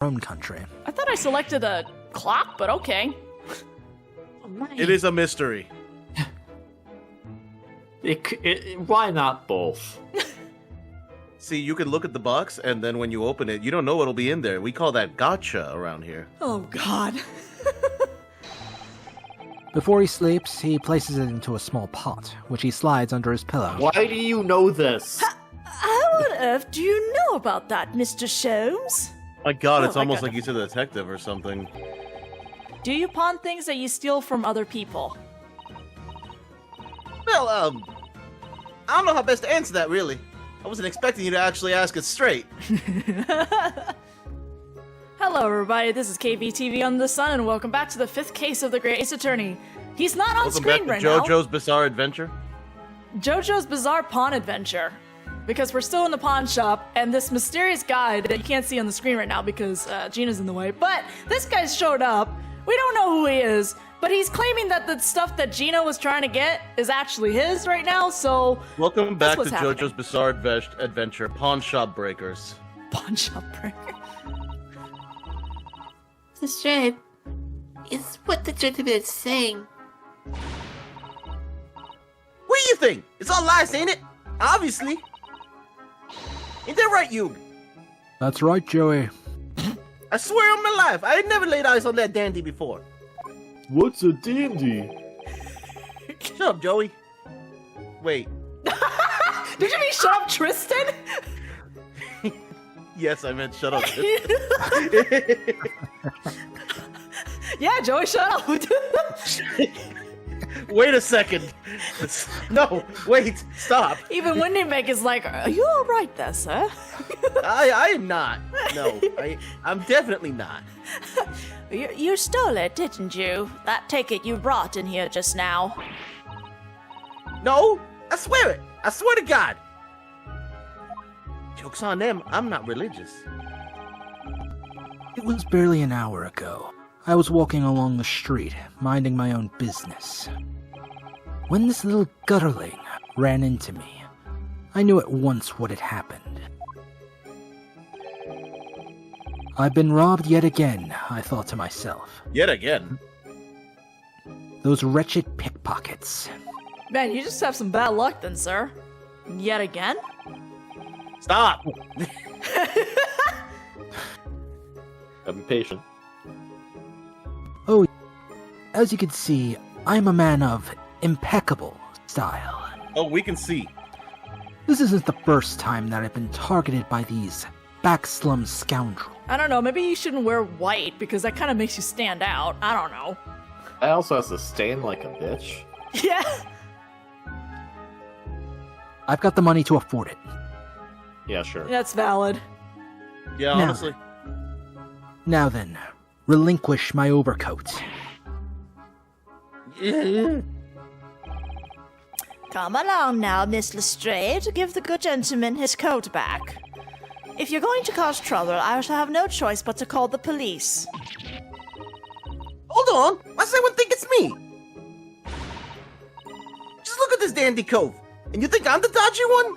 own country. I thought I selected a clock, but okay. It is a mystery. Why not both? See, you can look at the box, and then when you open it, you don't know what'll be in there. We call that gotcha around here. Oh, God. Before he sleeps, he places it into a small pot, which he slides under his pillow. Why do you know this? How on earth do you know about that, Mr. Sholmes? My God, Oh, it's my almost God. like he's a detective or something. Do you pawn things that you steal from other people? Well, I don't know how best to answer that, really. I wasn't expecting you to actually ask it straight. Hello, everybody. This is KBTV on the Sun, and welcome back to the 5th case of the Great Ace Attorney. He's not on Welcome screen back right to now. JoJo's Bizarre Adventure. JoJo's Bizarre Pawn Adventure. Because we're still in the pawn shop, and this mysterious guy that you can't see on the screen right now because Gina's in the way, but this guy showed up. We don't know who he is, but he's claiming that the stuff that Gina was trying to get is actually his right now, so... Welcome back to what's happening. JoJo's Bizarre Adventure, Pawn Shop Breakers. Pawn shop breaker. Mr. Straight, is what the gentleman is saying. What do you think? It's all lies, ain't it? Obviously. Ain't that right, you? That's right, Joey. I swear on my life, I ain't never laid eyes on that dandy before. What's a dandy? Shut up, Joey. Wait. Did you mean shut up, Tristan? Yes, I meant shut up. Yeah, Joey, shut up. Wait a second. No, wait, stop. Even Windymeg is like, are you alright there, sir? I am not. No, I'm definitely not. You stole it, didn't you? That ticket you brought in here just now. No, I swear it. I swear to God. Joke's on them. I'm not religious. It was barely an hour ago. I was walking along the street, minding my own business, when this little gutterling ran into me. I knew at once what had happened. I've been robbed yet again, I thought to myself. Yet again. Those wretched pickpockets. Man, you just have some bad luck then, sir. Yet again? Stop. I'm patient. Oh, as you can see, I'm a man of impeccable style. Oh, we can see. This isn't the first time that I've been targeted by these backslum scoundrels. I don't know, maybe you shouldn't wear white because that kind of makes you stand out. I don't know. I also has to stain like a bitch. Yeah. I've got the money to afford it. Yeah, sure. That's valid. Yeah, No. honestly. Now then, relinquish my overcoat. Come along now, Miss Lestrade. Give the good gentleman his coat back. If you're going to cause trouble, I shall have no choice but to call the police. Hold on. Why does everyone think it's me? Just look at this dandy cove. And you think I'm the dodgy one?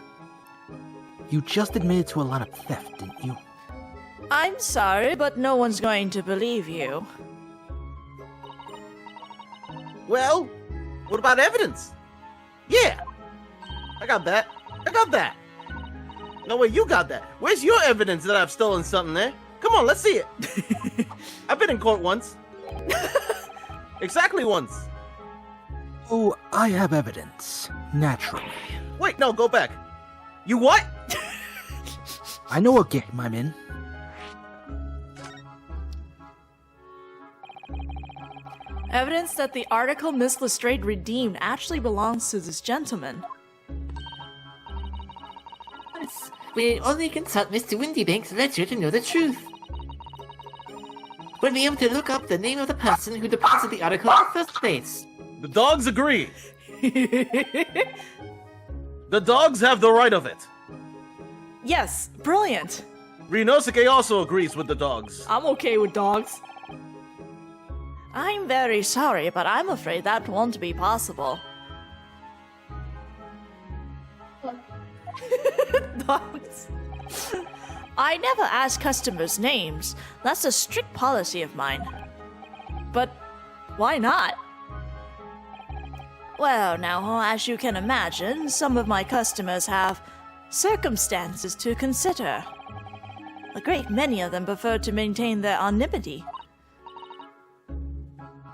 You just admitted to a lot of theft, didn't you? I'm sorry, but no one's going to believe you. Well, what about evidence? Yeah. I got that. No way, you got that. Where's your evidence that I've stolen something there? Come on, let's see it. I've been in court once. Exactly once. Oh, I have evidence. Naturally. Wait, no, go back. You what? I know what game I'm in. Evidence that the article Miss Lestrade redeemed actually belongs to this gentleman. We only consult Mr. Windybank's ledger to know the truth. We'll be able to look up the name of the person who deposited the article in the first place. The dogs agree. The dogs have the right of it. Yes, brilliant. Rinosuke also agrees with the dogs. I'm okay with dogs. I'm very sorry, but I'm afraid that won't be possible. Dogs. I never ask customers' names. That's a strict policy of mine. But why not? Well, now, as you can imagine, some of my customers have circumstances to consider. A great many of them prefer to maintain their anonymity.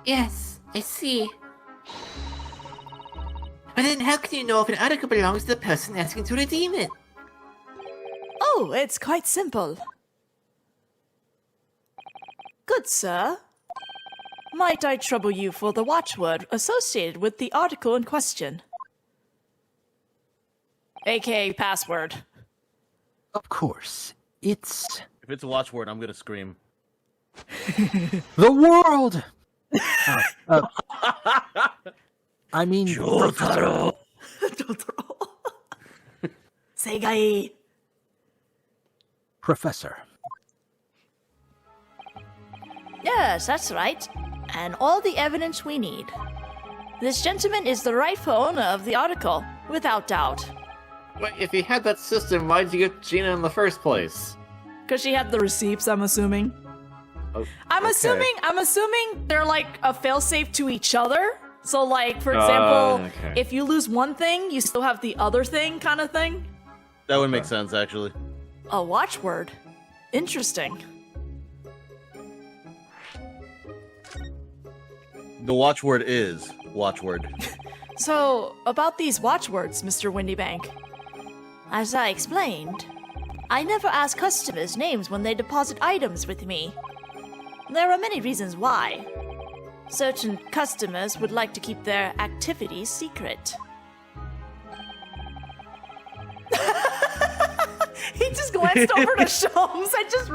Yes, I see. But then how can you know if an article belongs to the person asking to redeem it? Oh, it's quite simple. Good sir. Might I trouble you for the watchword associated with the article in question? AKA password. Of course, it's If it's a watchword, I'm gonna scream. the world! I mean, Jotaro! Seigai. Professor. Yes, that's right. And all the evidence we need. This gentleman is the rightful owner of the article, without doubt. Wait, if you had that system, why'd you get Gina in the first place? Because she had the receipts, I'm assuming. Oh, I'm okay. assuming they're like a failsafe to each other. So like, for example, okay. if you lose one thing, you still have the other thing kind of thing. That would make sense, actually. A watchword. Interesting. The watchword is watchword. So, about these watchwords, Mr. Windybank. As I explained, I never ask customers' names when they deposit items with me. There are many reasons why. Certain customers would like to keep their activities secret. He just glanced over to Sholmes. I just...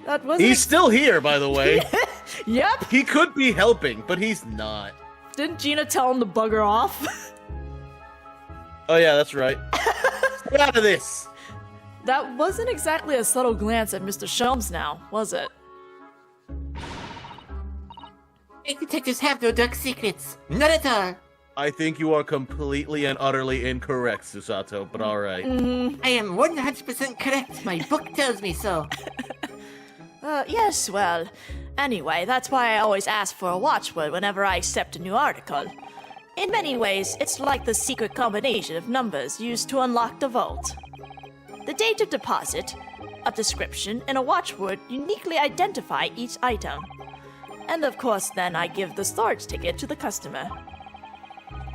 That wasn't... He's still here, by the way. Yep. He could be helping, but he's not. Didn't Gina tell him to bugger off? Oh yeah, that's right. Get out of this! That wasn't exactly a subtle glance at Mr. Sholmes now, was it? Fake detectives have no dark secrets. None at all. I think you are completely and utterly incorrect, Susato, but alright. I am 100% correct. My book tells me so. Yes, well, anyway, that's why I always ask for a watchword whenever I accept a new article. In many ways, it's like the secret combination of numbers used to unlock the vault. The date of deposit, a description, and a watchword uniquely identify each item. And of course, then I give the storage ticket to the customer.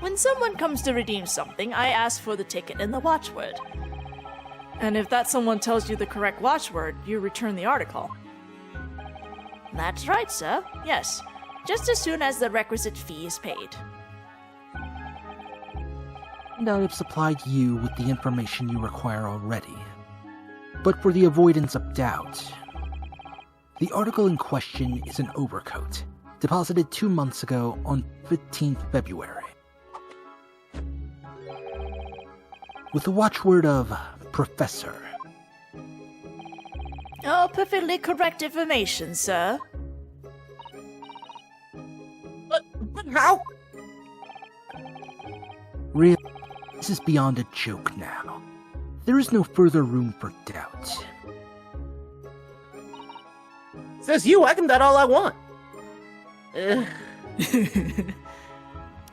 When someone comes to redeem something, I ask for the ticket and the watchword. And if that someone tells you the correct watchword, you return the article. That's right, sir. Yes. Just as soon as the requisite fee is paid. And I have supplied you with the information you require already. But for the avoidance of doubt, the article in question is an overcoat, deposited 2 months ago on 15th February. With the watchword of Professor. Oh, perfectly correct information, sir. But how? Really, this is beyond a joke now. There is no further room for doubt. Says you, I can doubt all I want.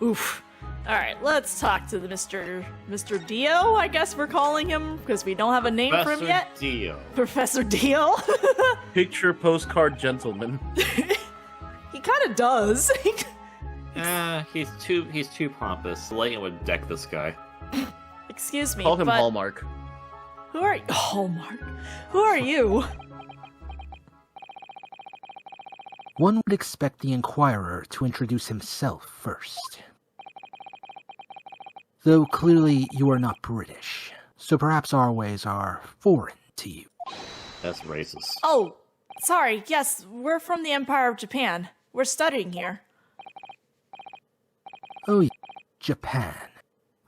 Oof. Alright, let's talk to the Mr. Dio, I guess we're calling him, because we don't have a name for him yet. Dio. Professor Dio. Picture postcard gentleman. He kind of does. He's too pompous. Layton would deck this guy. Excuse me, Call him but Hallmark. who are you? Hallmark. Who are you? One would expect the Inquirer to introduce himself first. Though clearly you are not British, so perhaps our ways are foreign to you. That's racist. Oh, sorry. Yes, we're from the Empire of Japan. We're studying here. Oh, Japan.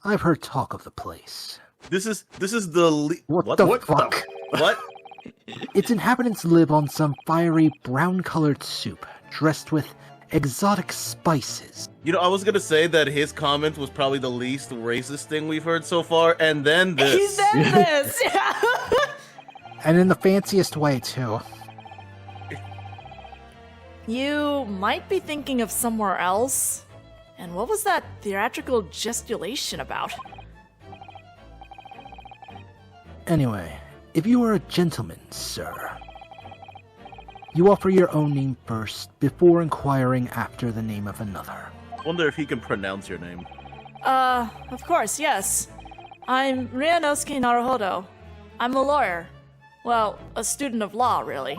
I've heard talk of the place. This is the What the What fuck? What? Its inhabitants live on some fiery brown-colored soup, dressed with exotic spices. You know, I was gonna say that his comment was probably the least racist thing we've heard so far, and then this. He said this! Yeah. And in the fanciest way, too. You might be thinking of somewhere else. And what was that theatrical gesticulation about? Anyway, if you are a gentleman, sir, you offer your own name first before inquiring after the name of another. Wonder if he can pronounce your name. Of course, yes. I'm Ryanosuke Naruhodo. I'm a lawyer. Well, a student of law, really.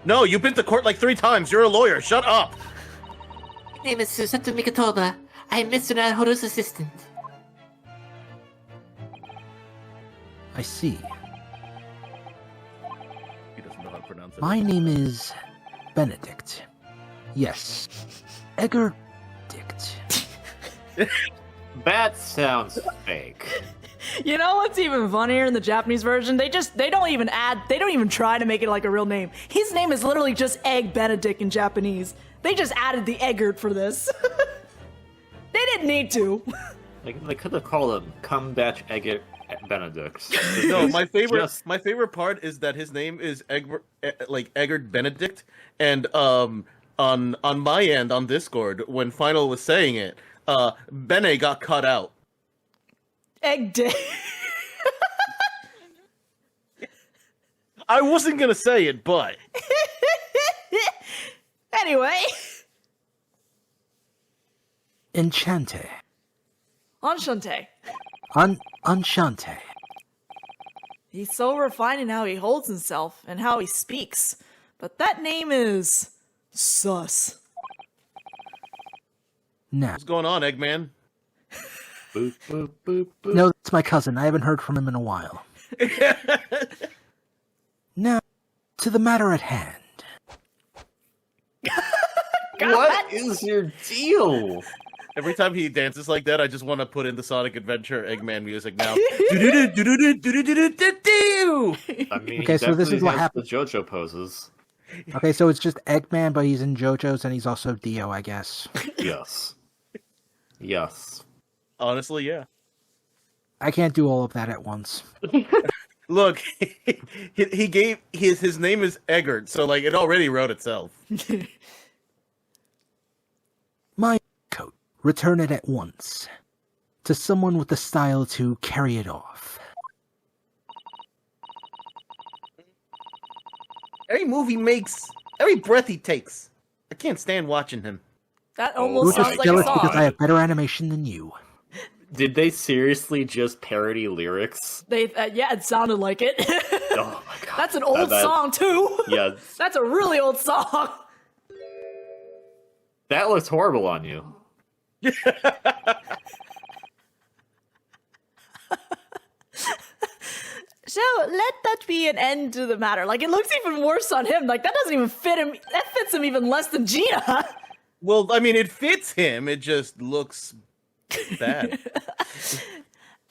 No, you've been to court like 3 times. You're a lawyer. Shut up. My name is Susato Mikatoba. I am Mr. Naruhodo's assistant. I see. He doesn't know how to pronounce it. My name is Benedict. Yes, Egger Dict. That sounds fake. You know what's even funnier in the Japanese version? They don't even try to make it like a real name. His name is literally just Egg Benedict in Japanese. They just added the Eggert for this. They didn't need to. Like they could have called him Cumbatch Eggert Benedict. No, my favorite part is that his name is Eggert Benedict, and on my end on Discord when Final was saying it, Bene got cut out. Egg Dick. I wasn't gonna say it, but Anyway. Enchante. Enchante. Enchante. He's so refined in how he holds himself and how he speaks. But that name is sus. Now, what's going on, Eggman? Boop, boop, boop, boop. no, that's my cousin. I haven't heard from him in a while. Now, to the matter at hand. What is your deal? Every time he dances like that, I just want to put in the Sonic Adventure Eggman music now. I mean, Okay, so this is what happened. The JoJo poses. Okay, so it's just Eggman, but he's in JoJo's and he's also Dio, I guess. Yes. Yes. Honestly, yeah. I can't do all of that at once. Look, he gave his name is Eggert, so like it already wrote itself. My coat, return it at once. To someone with the style to carry it off. Every move he makes, every breath he takes, I can't stand watching him. That You're almost sounds just like a jealous song. because I have better animation than you. Did they seriously just parody lyrics? Yeah, it sounded like it. Oh my god. That's an old song, too. Yeah. That's a really old song. That looks horrible on you. So, let that be an end to the matter. Like, it looks even worse on him. Like, that doesn't even fit him. That fits him even less than Gina. Well, I mean, it fits him. It just looks bad.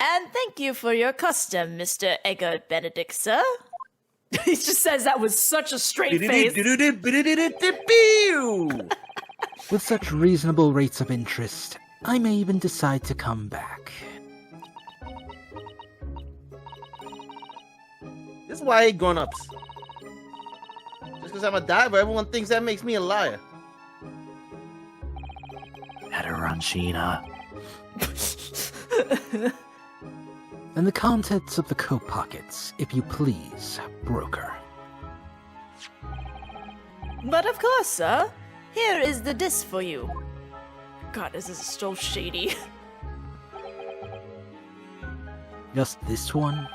And thank you for your custom, Mr. Eggert Benedict, sir. He just says that with such a straight face. With such reasonable rates of interest, I may even decide to come back. This is why I hate grown-ups. Just because I'm a diver, everyone thinks that makes me a liar. Better run, Sheena. And the contents of the coat pockets, if you please, broker. But of course, sir. Here is the disc for you. God, this is so shady. Just this one?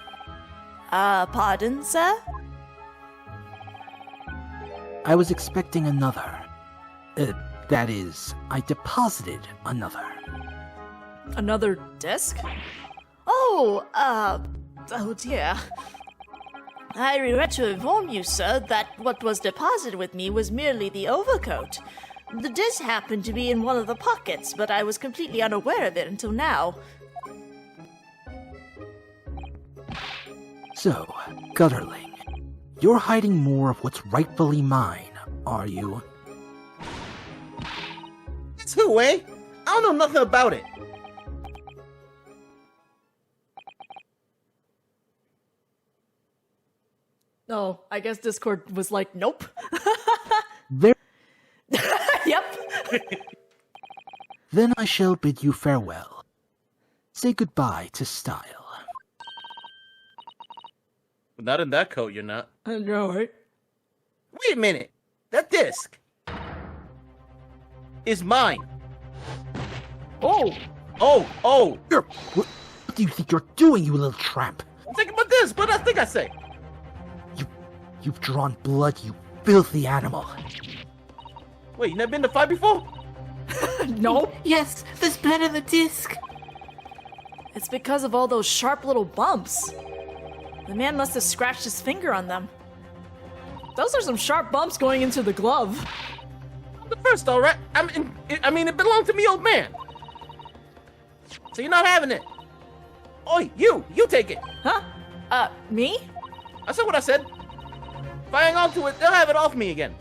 Pardon, sir? I was expecting another. That is, I deposited another. Another disc? Oh dear. I regret to inform you, sir, that what was deposited with me was merely the overcoat. The disc happened to be in one of the pockets, but I was completely unaware of it until now. So, Gutterling, you're hiding more of what's rightfully mine, are you? too, eh? I don't know nothing about it. Oh, I guess Discord was like, nope. There. Yep. Then I shall bid you farewell. Say goodbye to style. Not in that coat, you're not. I know, right? Wait a minute. That disc is mine. Oh, Oh! What do you think you're doing, you little tramp? Think about this. What I think I say. You've drawn blood, you filthy animal. Wait, you never been to fight before? no. Yes, there's blood on the disc. It's because of all those sharp little bumps. The man must have scratched his finger on them. Those are some sharp bumps going into the glove. I'm the first, all right. I mean, it belonged to me, old man. So you're not having it. Oi, you take it. Huh? Me? I said what I said. If I hang on to it, they'll have it off me again.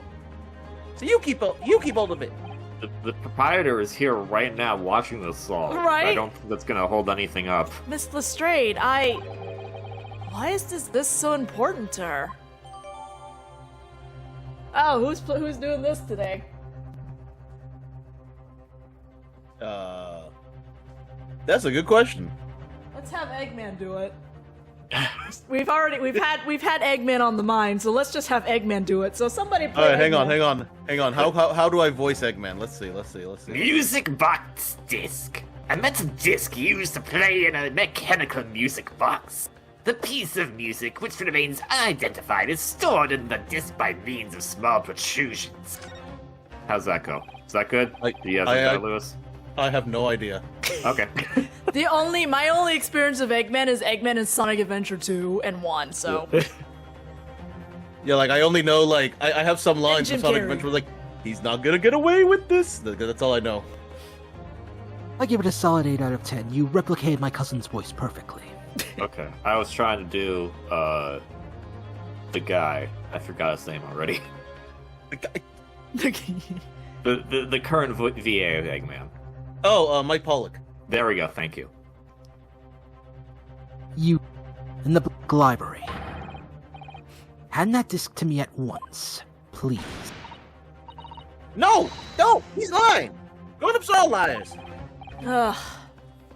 So you keep hold of it. The proprietor is here right now watching this all. Right. I don't think that's gonna hold anything up. Miss Lestrade, why is this so important to her? Oh, who's doing this today? That's a good question. Let's have Eggman do it. We've had Eggman on the mind, so let's just have Eggman do it. So somebody play. All right, hang Eggman. on. How do I voice Eggman? Let's see. Music box disc. A metal disc used to play in a mechanical music box. The piece of music, which remains unidentified, is stored in the disc by means of small protrusions. How's that go? Is that good? Do you have that, Lewis? I have no idea. Okay. My only experience of Eggman is Eggman in Sonic Adventure 2 and 1, so. Yeah, like I only know I have some lines from Sonic Adventure like, he's not gonna get away with this. That's all I know. I give it a solid 8 out of 10. You replicated my cousin's voice perfectly. Okay. I was trying to do the guy. I forgot his name already. The current VA of Eggman. Oh, Mike Pollock. There we go. Thank you. You, in the book library. Hand that disc to me at once, please. No, he's lying. Grown-ups are all liars. Ugh.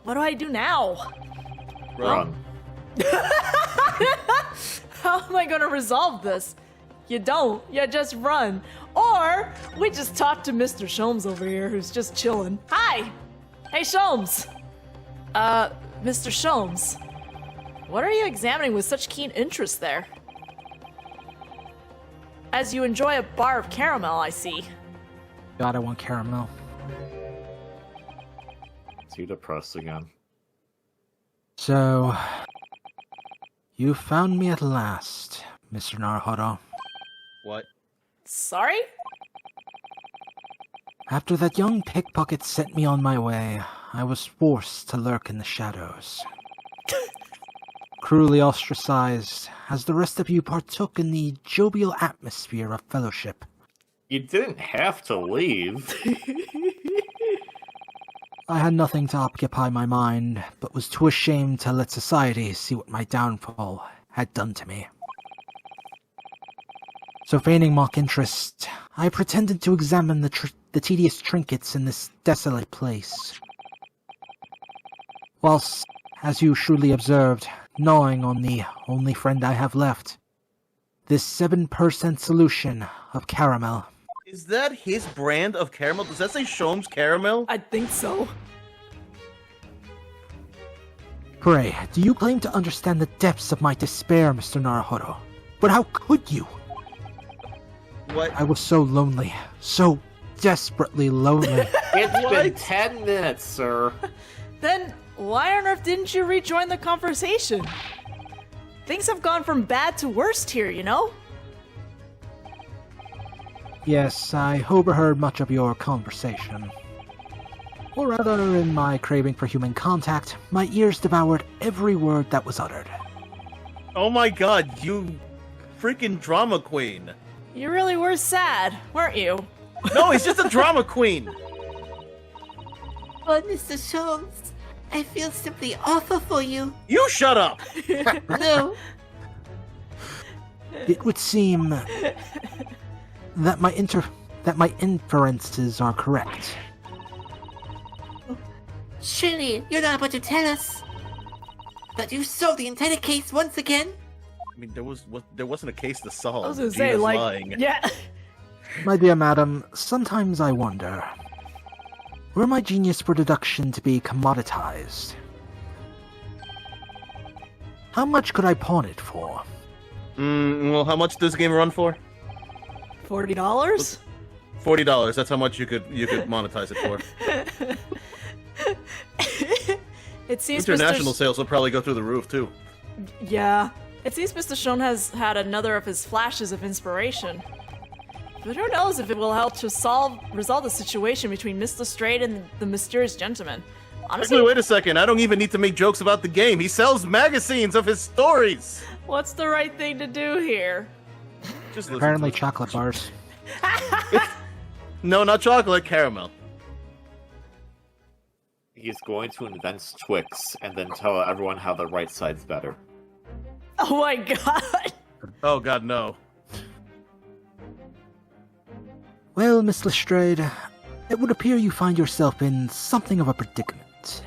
What do I do now? Run. How am I gonna resolve this? You don't. You just run. Or we just talk to Mr. Sholmes over here, who's just chilling. Hi! Hey, Sholmes! Mr. Sholmes, what are you examining with such keen interest there? As you enjoy a bar of caramel, I see. God, I want caramel. Is he depressed again? So, you found me at last, Mr. Naruhodo. What? Sorry? After that young pickpocket sent me on my way, I was forced to lurk in the shadows. Cruelly ostracized, as the rest of you partook in the jovial atmosphere of fellowship. You didn't have to leave. I had nothing to occupy my mind, but was too ashamed to let society see what my downfall had done to me. So feigning mock interest, I pretended to examine the tedious trinkets in this desolate place. Whilst, as you shrewdly observed, gnawing on the only friend I have left, this 7% solution of caramel. Is that his brand of caramel? Does that say Sholmes Caramel? I think so. Pray, do you claim to understand the depths of my despair, Mr. Naruhodo? But how could you? What? I was so lonely, so desperately lonely. It's been 10 minutes, sir. Then why on earth didn't you rejoin the conversation? Things have gone from bad to worst here, you know? Yes, I overheard much of your conversation. Or rather, in my craving for human contact, my ears devoured every word that was uttered. Oh my god, you freaking drama queen. You really were sad, weren't you? No, he's just a drama queen. But Mr. Sholmes, I feel simply awful for you. You shut up! No. It would seem that my inferences are correct. Surely you're not about to tell us that you solved the entire case once again? I mean, there wasn't a case to solve. I was gonna say, Gina's like, lying. yeah. My dear madam, sometimes I wonder, were my genius for deduction to be commoditized? How much could I pawn it for? Well, how much does the game run for? $40? $40. That's how much you could monetize it for. It seems International sales will probably go through the roof too. Yeah. It seems Mr. Shone has had another of his flashes of inspiration. But who knows if it will help to resolve the situation between Mr. Straight and the mysterious gentleman. Honestly, Actually, wait a second. I don't even need to make jokes about the game. He sells magazines of his stories. what's the right thing to do here? Just listen Apparently to it. chocolate bars. No, not chocolate, caramel. He's going to invent Twix and then tell everyone how the right side's better. Oh my god! Oh god, no. Well, Miss Lestrade, it would appear you find yourself in something of a predicament.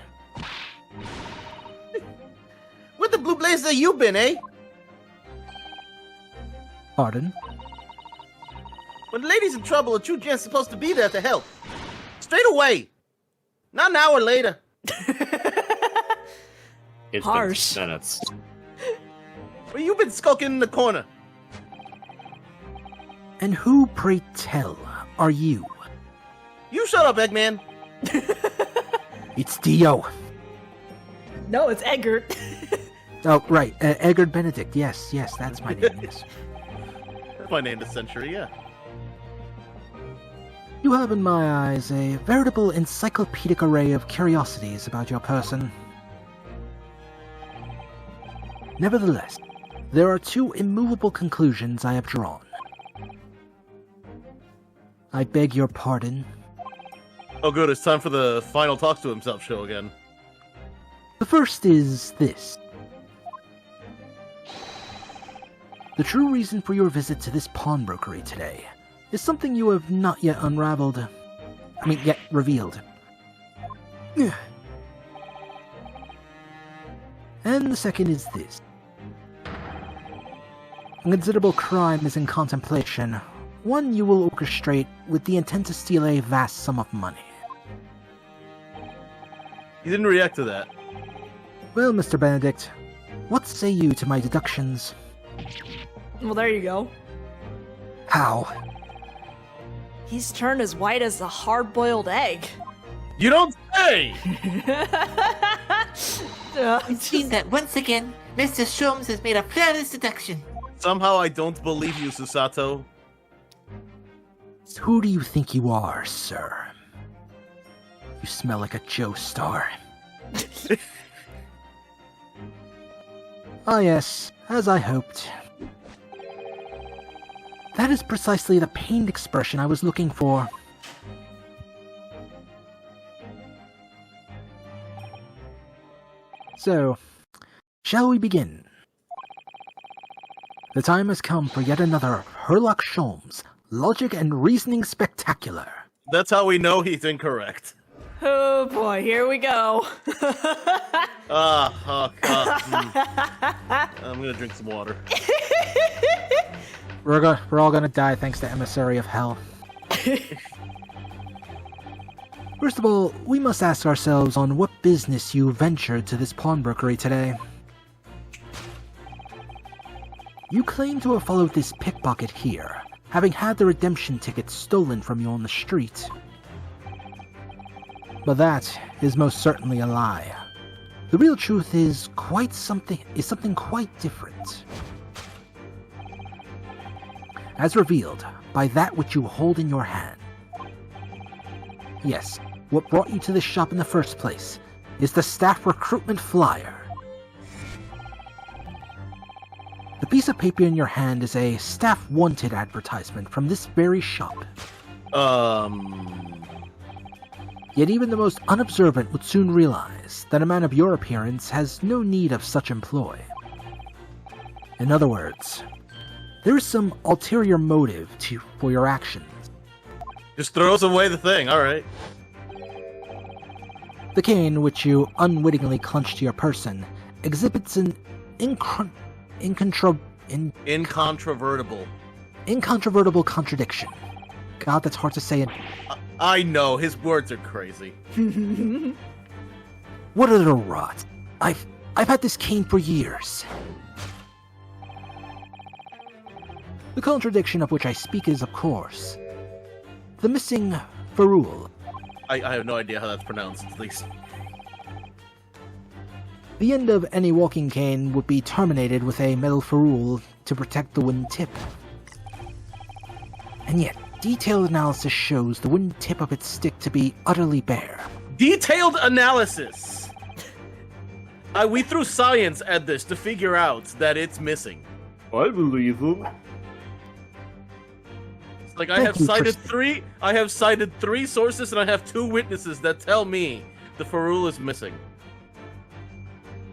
What the blue blazer you been, eh? Pardon? When the lady's in trouble, a true gent's supposed to be there to help. Straight away. Not an hour later. It's Harsh. been minutes. Well, you've been skulking in the corner. And who, pray tell, are you? You shut up, Eggman. It's Dio. No, it's Edgar. Oh, right, Edgar Benedict. Yes, that's my name, yes. That's my name this century, yeah. You have in my eyes a veritable encyclopedic array of curiosities about your person. Nevertheless, there are two immovable conclusions I have drawn. I beg your pardon. Oh good, it's time for the final talks to himself show again. The first is this. The true reason for your visit to this pawnbrokery today is something you have not yet yet revealed. And the second is this. A considerable crime is in contemplation, one you will orchestrate with the intent to steal a vast sum of money. He didn't react to that. Well, Mr. Benedict, what say you to my deductions? Well, there you go. How? He's turned as white as a hard-boiled egg. You don't say! It seems that once again, Mr. Sholmes has made a flawless deduction. Somehow I don't believe you, Susato. Who do you think you are, sir? You smell like a Joestar. Ah yes, as I hoped. That is precisely the pained expression I was looking for. So, shall we begin? The time has come for yet another Herlock Sholmes Logic and Reasoning Spectacular. That's how we know he's incorrect. Oh boy, here we go. Oh god. I'm gonna drink some water. We're all gonna die thanks to Emissary of Hell. First of all, we must ask ourselves on what business you ventured to this pawnbrokery today. You claim to have followed this pickpocket here, having had the redemption ticket stolen from you on the street. But that is most certainly a lie. The real truth is something quite different. As revealed by that which you hold in your hand. Yes, what brought you to this shop in the first place is the staff recruitment flyer. The piece of paper in your hand is a staff wanted advertisement from this very shop. Yet even the most unobservant would soon realize that a man of your appearance has no need of such employ. In other words, there is some ulterior motive for your actions. Just throws away the thing, alright. The cane, which you unwittingly clutch to your person, exhibits an incontrovertible contradiction. God, that's hard to say. I know, his words are crazy. What utter rot! I've had this cane for years. The contradiction of which I speak is, of course, the missing ferrule. I have no idea how that's pronounced, at least. The end of any walking cane would be terminated with a metal ferrule to protect the wooden tip. And yet, detailed analysis shows the wooden tip of its stick to be utterly bare. Detailed analysis! We threw science at this to figure out that it's missing. I believe him. Like, I have cited three sources and I have 2 witnesses that tell me the ferrule is missing.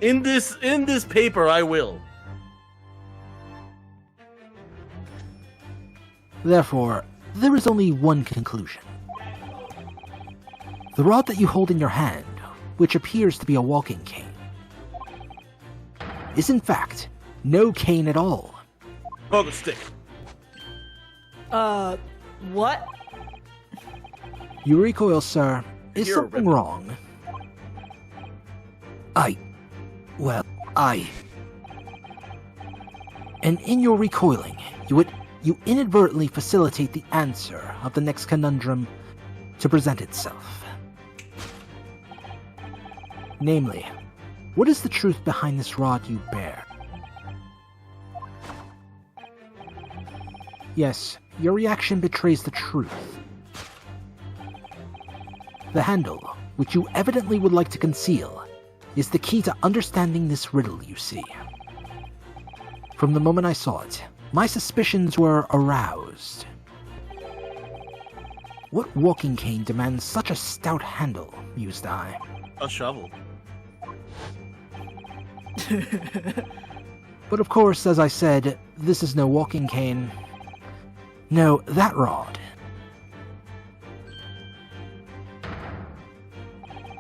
In this paper, I will. Therefore, there is only one conclusion. The rod that you hold in your hand, which appears to be a walking cane, is in fact no cane at all. Oh, the stick. What? You recoil, sir. Is You're something ribbon. wrong? And in your recoiling, you inadvertently facilitate the answer of the next conundrum to present itself. Namely, what is the truth behind this rod you bear? Yes, your reaction betrays the truth. The handle, which you evidently would like to conceal, is the key to understanding this riddle you see. From the moment I saw it, my suspicions were aroused. What walking cane demands such a stout handle, mused I. A shovel. But of course, as I said, this is no walking cane. No, that rod.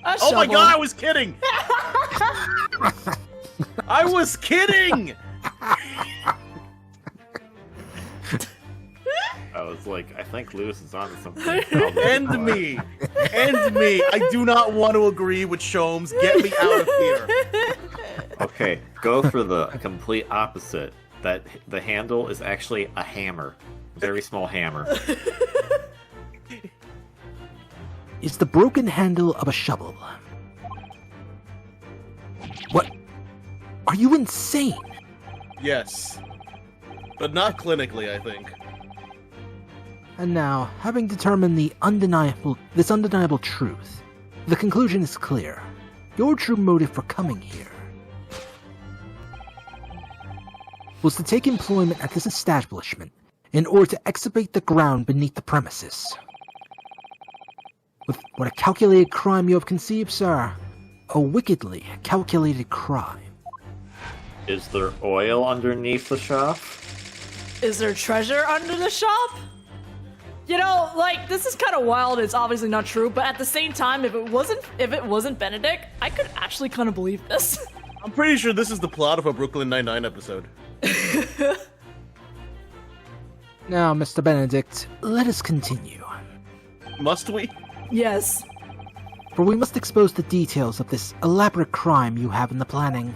Oh my god, I was kidding! I was kidding! I was like, I think Lewis is onto something. End me! End me! I do not want to agree with Shomes. Get me out of here. Okay, go for the complete opposite. That the handle is actually a hammer. Very small hammer. Is the broken handle of a shovel. What? Are you insane? Yes. But not clinically, I think. And now, having determined this undeniable truth, the conclusion is clear. Your true motive for coming here was to take employment at this establishment in order to excavate the ground beneath the premises. With what a calculated crime you have conceived, sir. A wickedly calculated crime. Is there oil underneath the shop? Is there treasure under the shop? You know, like, this is kind of wild. It's obviously not true, but at the same time, if it wasn't Benedict, I could actually kind of believe this. I'm pretty sure this is the plot of a Brooklyn Nine-Nine episode. Now, Mr. Benedict, let us continue. Must we? Yes. For we must expose the details of this elaborate crime you have in the planning.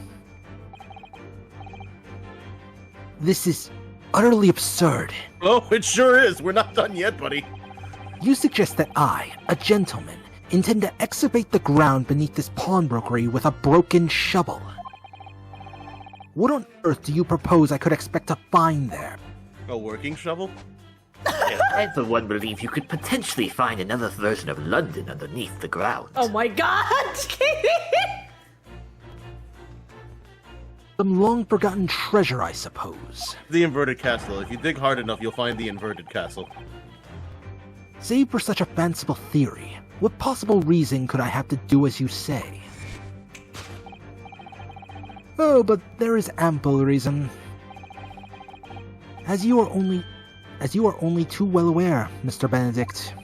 This is utterly absurd. Oh, it sure is. We're not done yet, buddy. You suggest that I, a gentleman, intend to excavate the ground beneath this pawnbrokery with a broken shovel. What on earth do you propose I could expect to find there? A working shovel? I, for one, believe you could potentially find another version of London underneath the ground. Oh my god! Some long-forgotten treasure, I suppose. The inverted castle. If you dig hard enough, you'll find the inverted castle. Save for such a fanciful theory, What possible reason could I have to do as you say? Oh, but there is ample reason. As you are only too well aware, Mr. Benedict.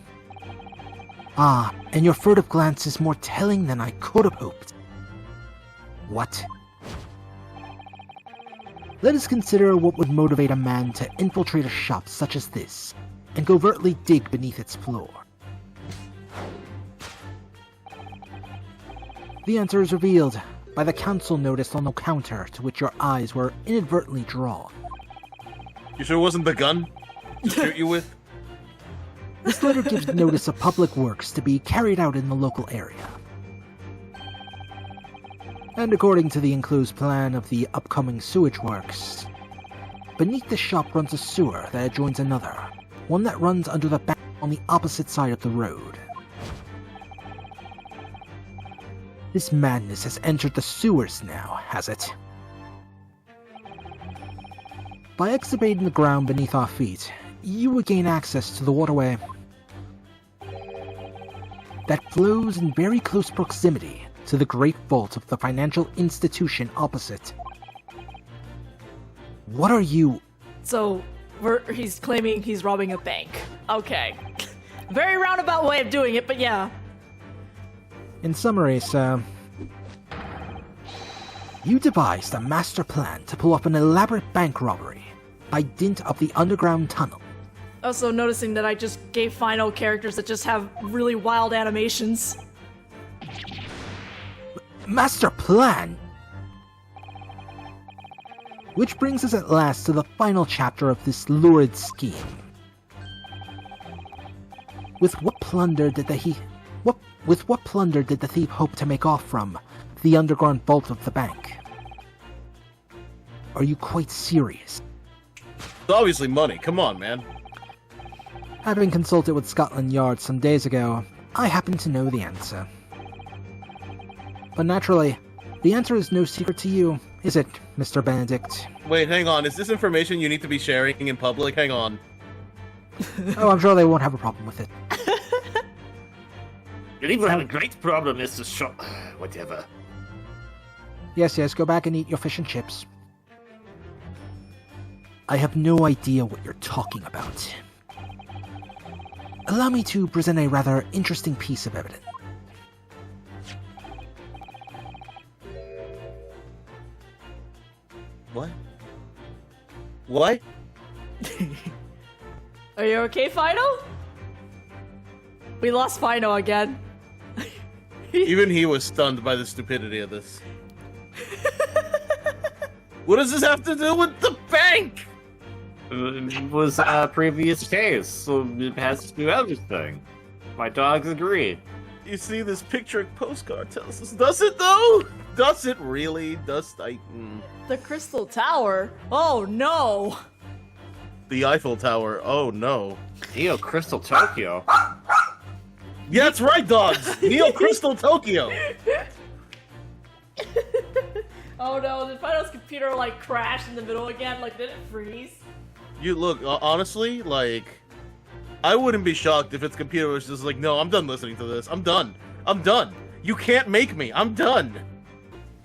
Ah, and your furtive glance is more telling than I could have hoped. What? Let us consider what would motivate a man to infiltrate a shop such as this, and covertly dig beneath its floor. The answer is revealed by the council notice on the counter to which your eyes were inadvertently drawn. You sure it wasn't the gun to shoot you with? This letter gives notice of public works to be carried out in the local area. And according to the enclosed plan of the upcoming sewage works, beneath the shop runs a sewer that adjoins another, one that runs under the bank on the opposite side of the road. This madness has entered the sewers now, has it? By excavating the ground beneath our feet, you would gain access to the waterway that flows in very close proximity to the great vault of the financial institution opposite. What are you... So, he's claiming he's robbing a bank. Okay. Very roundabout way of doing it, but yeah. In summary, sir, you devised a master plan to pull off an elaborate bank robbery by dint of the underground tunnel. Also noticing that I just gave final characters that just have really wild animations. Master plan? Which brings us at last to the final chapter of this lurid scheme. With what plunder did the thief hope to make off from the underground vault of the bank? Are you quite serious? It's obviously money. Come on, man. Having consulted with Scotland Yard some days ago, I happen to know the answer. But naturally, the answer is no secret to you, is it, Mr. Benedict? Wait, hang on. Is this information you need to be sharing in public? Hang on. Oh, I'm sure they won't have a problem with it. You even have a great problem, Mr. Shop. Whatever. Yes, go back and eat your fish and chips. I have no idea what you're talking about. Allow me to present a rather interesting piece of evidence. What? What? Are you okay, Fido? We lost Fido again. Even he was stunned by the stupidity of this. What does this have to do with the bank? It was a previous case, so it has to do everything. My dogs agree. You see, this picture postcard tells us. Does it, though? Does it really? The Crystal Tower? Oh, no. The Eiffel Tower? Oh, no. Neo Crystal Tokyo. Yeah, that's right, dogs! Neo Crystal Tokyo! Oh, no. Did Fido's computer, like, crash in the middle again? Like, did it freeze? You look, honestly, like, I wouldn't be shocked if its computer was just like, no, I'm done listening to this. I'm done. I'm done. You can't make me. I'm done.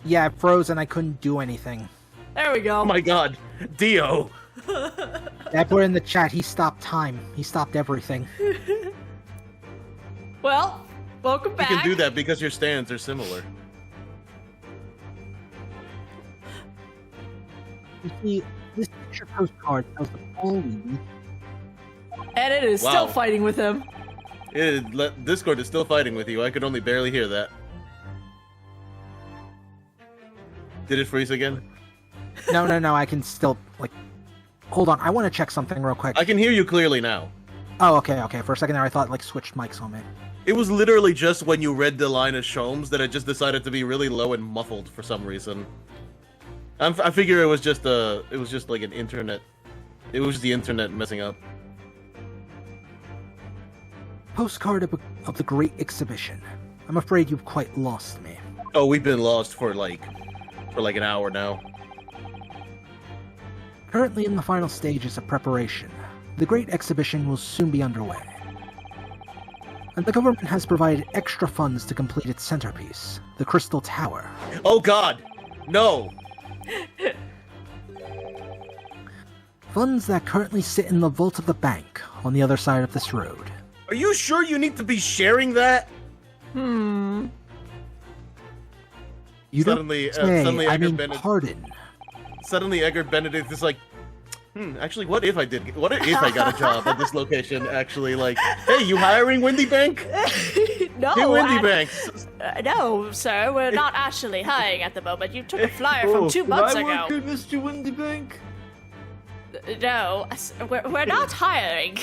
Yeah, it froze and I couldn't do anything. There we go. Oh my god. Dio. I put in the chat, he stopped time. He stopped everything. Well, welcome back. You can do that because your stands are similar. You see, this picture postcard tells us all we need. And it is still Wow. fighting with him. Discord is still fighting with you. I could only barely hear that. Did it freeze again? No, I can still, like... Hold on, I want to check something real quick. I can hear you clearly now. Oh, okay. For a second there, I thought, like, switched mics on me. It was literally just when you read the line of Shomes that it just decided to be really low and muffled for some reason. I figure it was just like an internet. It was the internet messing up. Postcard of the Great Exhibition. I'm afraid you've quite lost me. Oh, we've been lost for like an hour now. Currently in the final stages of preparation, the Great Exhibition will soon be underway. the government has provided extra funds to complete its centerpiece, the Crystal Tower. Oh God, no. Funds that currently sit in the vault of the bank on the other side of this road. Are you sure you need to be sharing that? You Suddenly, don't say, suddenly I Edgar mean, Benedict- pardon. Suddenly, Edgar Benedict is like, actually, what if I got a job at this location? Actually, like, hey, you hiring Windy Bank? No, Hey, Windy Bank. no, sir, we're not actually hiring at the moment. You took a flyer from 2 months ago. Mr. Windy Bank? No, we're not hiring.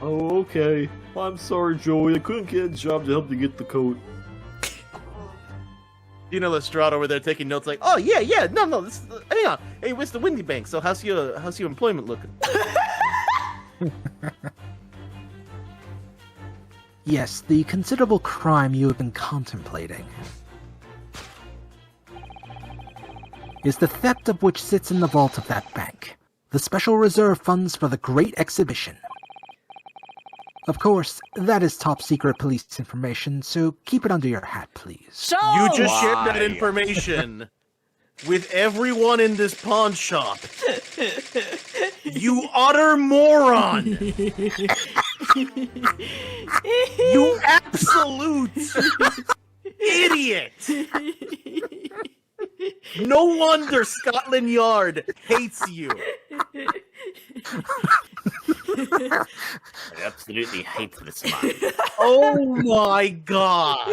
Oh, okay. I'm sorry, Joey. I couldn't get a job to help you get the coat. Gina Lestrade over there taking notes, like, oh yeah, no, this, hang on, hey, Mr. Windy Bank. So how's your employment looking? Yes, the considerable crime you have been contemplating is the theft of which sits in the vault of that bank. The special reserve funds for the Great Exhibition. Of course, that is top secret police information, so keep it under your hat, please. So You just shared that information with everyone in this pawn shop. You utter moron! You absolute idiot! No wonder Scotland Yard hates you. I absolutely hate this man. Oh my God!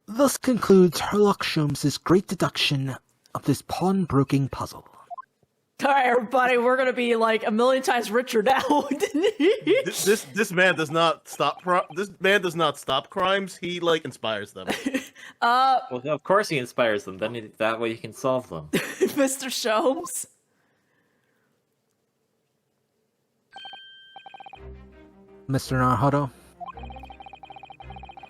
Thus concludes Herlock Sholmes' great deduction of this pawnbroking puzzle. all right, everybody, we're gonna be like a million times richer now. This man does not stop. This man does not stop crimes. He like inspires them. Well, of course he inspires them. Then that way you can solve them. Mr. Sholmes. Mr. Naruto.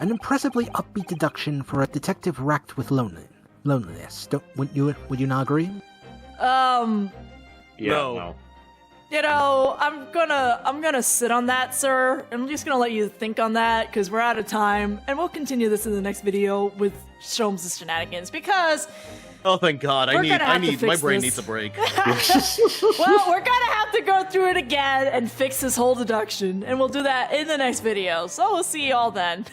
An impressively upbeat deduction for a detective racked with loneliness. Would you not agree? Yeah, No. You know, I'm gonna sit on that, sir. I'm just gonna let you think on that, because we're out of time, and we'll continue this in the next video with Sholmes' shenanigans, because, Oh, thank God! We're gonna have to my fix brain this. needs a break. well, we're gonna have to go through it again and fix this whole deduction, and we'll do that in the next video, so we'll see you all then.